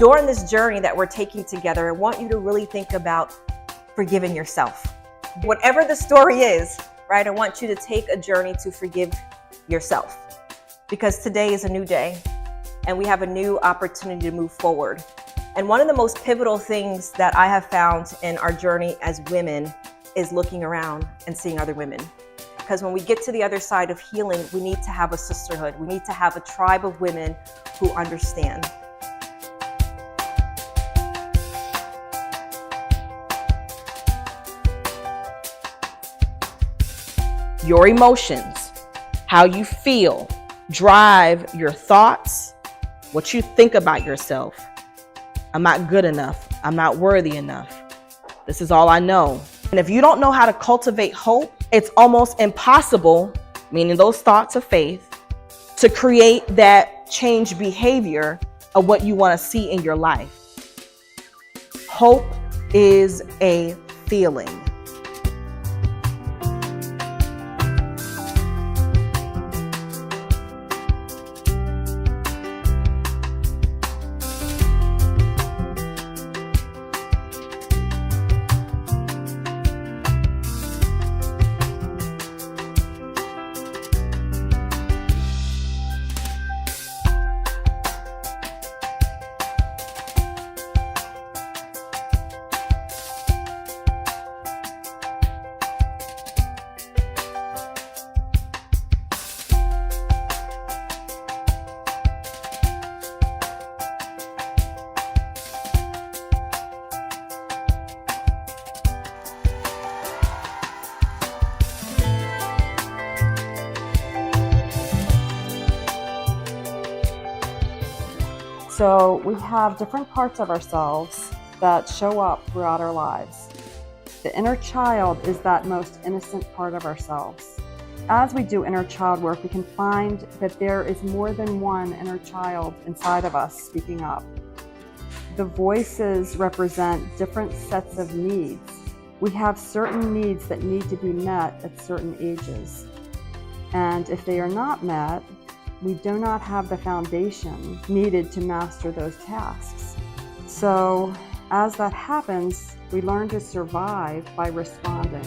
During this journey that we're taking together, I want you to really think about forgiving yourself. Whatever the story is, right? I want you to take a journey to forgive yourself, because today is a new day and we have a new opportunity to move forward. And one of the most pivotal things that I have found in our journey as women is looking around and seeing other women. Because when we get to the other side of healing, we need to have a sisterhood. We need to have a tribe of women who understand. Your emotions, how you feel, drive your thoughts, what you think about yourself. I'm not good enough. I'm not worthy enough. This is all I know. And if you don't know how to cultivate hope, it's almost impossible, meaning those thoughts of faith, to create that change behavior of what you want to see in your life. Hope is a feeling. So we have different parts of ourselves that show up throughout our lives. The inner child is that most innocent part of ourselves. As we do inner child work, we can find that there is more than one inner child inside of us speaking up. The voices represent different sets of needs. We have certain needs that need to be met at certain ages. And if they are not met, we do not have the foundation needed to master those tasks. So as that happens, we learn to survive by responding.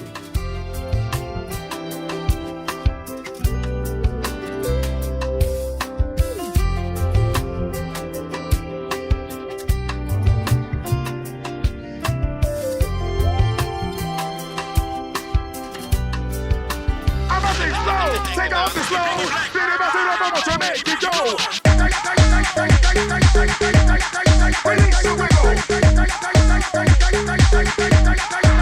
Take off the slow, to make it go. Release the wiggle.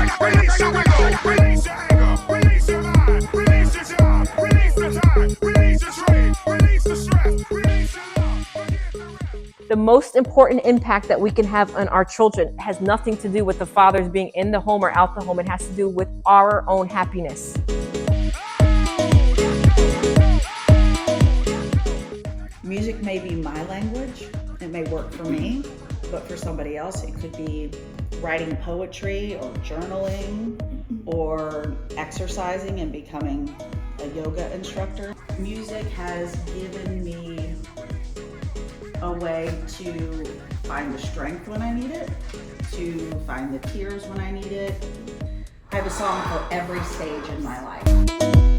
Release the wiggle. Release your anger. Release your mind. Release your job. Release the time. Release the trade. Release the stress. Release your love. The most important impact that we can have on our children has nothing to do with the fathers being in the home or out the home. It has to do with our own happiness. Music may be my language, it may work for me, but for somebody else it could be writing poetry or journaling or exercising and becoming a yoga instructor. Music has given me a way to find the strength when I need it, to find the tears when I need it. I have a song for every stage in my life.